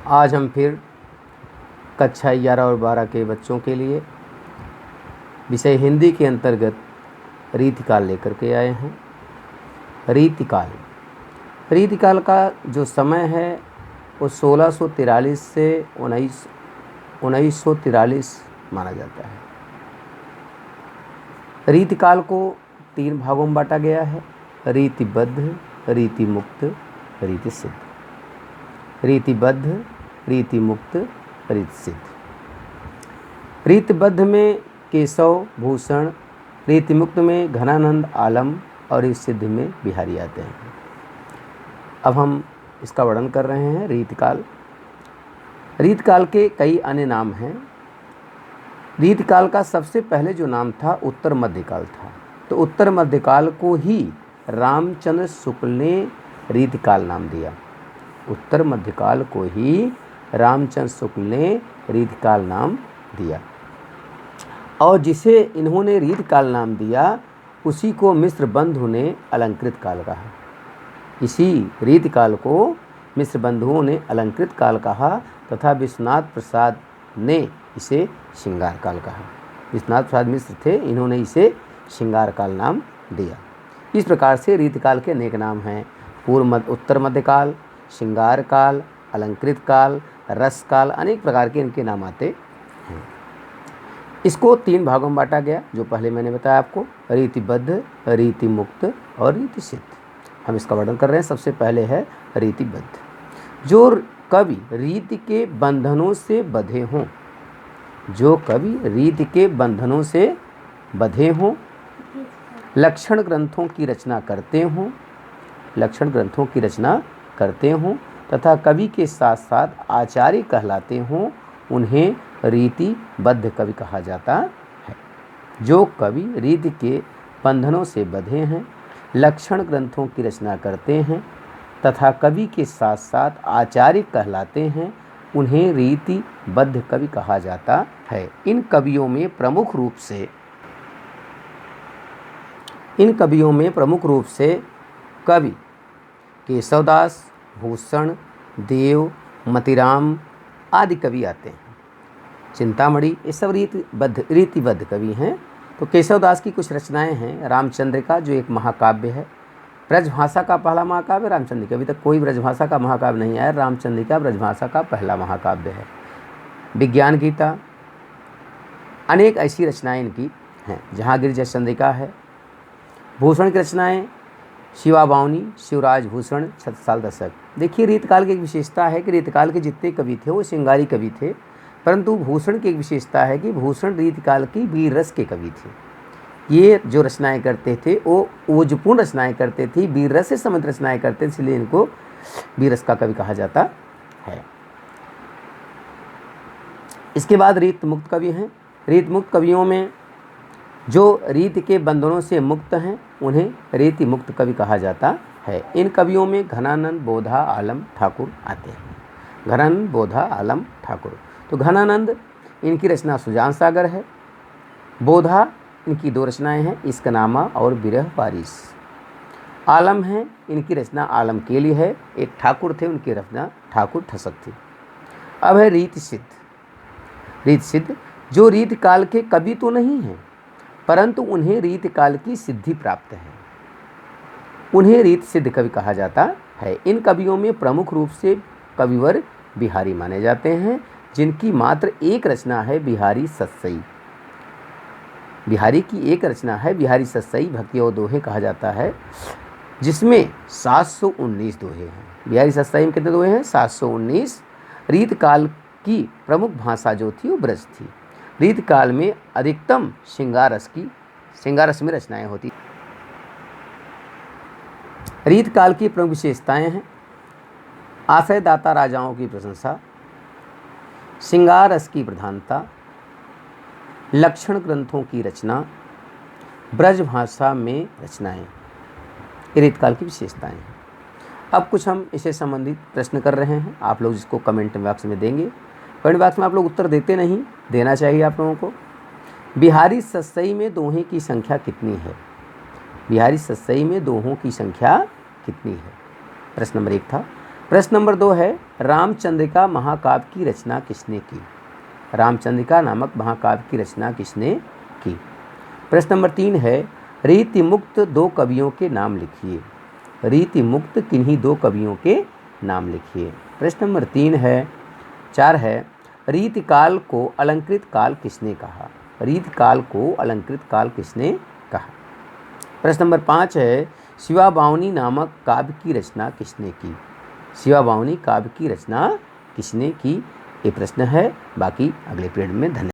आज हम फिर कक्षा 11 और 12 के बच्चों के लिए विषय हिंदी के अंतर्गत रीतिकाल लेकर के आए हैं। रीतिकाल का जो समय है वो 1643 से 1943 माना जाता है। रीतिकाल को 3 भागों में बांटा गया है: रीतिबद्ध, रीतिमुक्त, रीतिसिद्ध। रीतिबद्ध, रीतिमुक्त, रीतिसिद्ध। रीतिबद्ध में केशव, भूषण, रीतिमुक्त में घनानंद, आलम और रीतिसिद्ध में बिहारी आते हैं। अब हम इसका वर्णन कर रहे हैं। रीतिकाल के कई अन्य नाम हैं। रीतिकाल का सबसे पहले जो नाम था उत्तर मध्यकाल था। तो उत्तर मध्यकाल को ही रामचंद्र शुक्ल ने रीतिकाल नाम दिया। उत्तर मध्यकाल को ही रामचंद्र शुक्ल ने रीतिकाल नाम दिया और जिसे इन्होंने रीतिकाल नाम दिया उसी को मिस्र बंधु ने अलंकृत काल कहा। इसी रीतिकाल को मिस्र बंधुओं ने अलंकृत काल कहा तथा विश्वनाथ प्रसाद ने इसे श्रृंगार काल कहा। विश्वनाथ प्रसाद मिश्र थे, इन्होंने इसे श्रृंगार काल नाम दिया। इस प्रकार से रीतिकाल के अनेक नाम हैं: उत्तर मध्यकाल, श्रृंगार काल, अलंकृत काल, रस काल, अनेक प्रकार के इनके नाम आते हैं। इसको 3 भागों में बांटा गया, जो पहले मैंने बताया आपको: रीतिबद्ध, रीतिमुक्त और रीतिसिद्ध। हम इसका वर्णन कर रहे हैं। सबसे पहले है रीतिबद्ध। जो कवि रीति के बंधनों से बंधे हों, जो कवि रीति के बंधनों से बंधे हों, लक्षण ग्रंथों की रचना करते हों तथा कवि के साथ साथ आचार्य कहलाते हों, उन्हें रीतिबद्ध कवि कहा जाता है। जो कवि रीति के बंधनों से बंधे हैं, लक्षण ग्रंथों की रचना करते हैं तथा कवि के साथ साथ आचार्य कहलाते हैं, उन्हें रीतिबद्ध कवि कहा जाता है। इन कवियों में प्रमुख रूप से कवि केशवदास, भूषण, देव, मतिराम आदि कवि आते हैं। चिंतामणि, ये सब रीतिबद्ध कवि हैं। तो केशवदास की कुछ रचनाएं हैं। रामचंद्रिका जो एक महाकाव्य है, ब्रजभाषा का पहला महाकाव्य रामचंद्रिका। अभी तक कोई ब्रजभाषा का महाकाव्य नहीं आया, रामचंद्रिका ब्रजभाषा का पहला महाकाव्य है। विज्ञान गीता, अनेक ऐसी रचनाएं इनकी हैं। जहांगीर जयचंद्रिका है। भूषण की रचनाएं शिवा बावनी, शिवराज भूषण, छत्रसाल दशक। देखिए, रीतकाल की एक विशेषता है कि रीतकाल के जितने कवि थे वो श्रृंगारी कवि थे, परंतु भूषण की एक विशेषता है कि भूषण रीतकाल की वीर रस के कवि थे। ये जो रचनाएं करते थे वो ओजपूर्ण रचनाएं करते थे, वीर रस से संबंधित रचनाएं करते थे, इसलिए इनको वीर रस का कवि कहा जाता है। इसके बाद रीतमुक्त कवि हैं। रीतमुक्त कवियों में जो रीति के बंधनों से मुक्त हैं, उन्हें रीतिमुक्त कवि कहा जाता है। इन कवियों में घनानंद, बोधा, आलम, ठाकुर आते हैं। घनानंद, बोधा, आलम, ठाकुर। तो घनानंद, इनकी रचना सुजान सागर है। बोधा, इनकी 2 रचनाएं हैं, इश्कनामा और बिरह वारिस। आलम है, इनकी रचना आलम केली है। एक ठाकुर थे, उनकी रचना ठाकुर ठसक थी। अब है रीतिसिद्ध। रीतिसिद्ध जो रीतिकाल के कवि तो नहीं हैं, परंतु उन्हें रीतिकाल की सिद्धि प्राप्त है, उन्हें रीतिसिद्ध कवि कहा जाता है। इन कवियों में प्रमुख रूप से कविवर बिहारी माने जाते हैं, जिनकी मात्र एक रचना है बिहारी सतसई। बिहारी की एक रचना है बिहारी सतसई, भक्ति और दोहे कहा जाता है, जिसमें 719 दोहे हैं। बिहारी सतसई में कितने दोहे हैं? 719। रीतकाल की प्रमुख भाषा जो थी वो ब्रज थी। रीतकाल में अधिकतम श्रृंगार रस में रचनाएं होती। रीतकाल की प्रमुख विशेषताएं हैं: आश्रयदाता राजाओं की प्रशंसा, श्रृंगार रस की प्रधानता, लक्षण ग्रंथों की रचना, ब्रज भाषा में रचनाएं, रीतकाल की विशेषताएं हैं। अब कुछ हम इसे संबंधित प्रश्न कर रहे हैं, आप लोग जिसको कमेंट बॉक्स में देंगे। कमेंट बॉक्स में आप लोग उत्तर देते नहीं, देना चाहिए आप लोगों को। बिहारी सतसई में दोहे की संख्या कितनी है? बिहारी सतसई में दोहों की संख्या कितनी है? प्रश्न नंबर 1 था। प्रश्न नंबर 2 है, रामचंद्रिका महाकाव्य की रचना किसने की? रामचंद्रिका नामक महाकाव्य की रचना किसने की? प्रश्न नंबर 3 है, रीति मुक्त 2 कवियों के नाम लिखिए। रीति मुक्त किन्हीं 2 कवियों के नाम लिखिए। प्रश्न नंबर 4 है, रीतिकाल को अलंकृत काल किसने कहा? रीतिकाल को अलंकृत काल किसने कहा? प्रश्न नंबर 5 है, शिवा बावनी नामक काव्य की रचना किसने की? शिवा बावनी काव्य की रचना किसने की? ये प्रश्न है। बाकी अगले पीरियड में। धन्यवाद।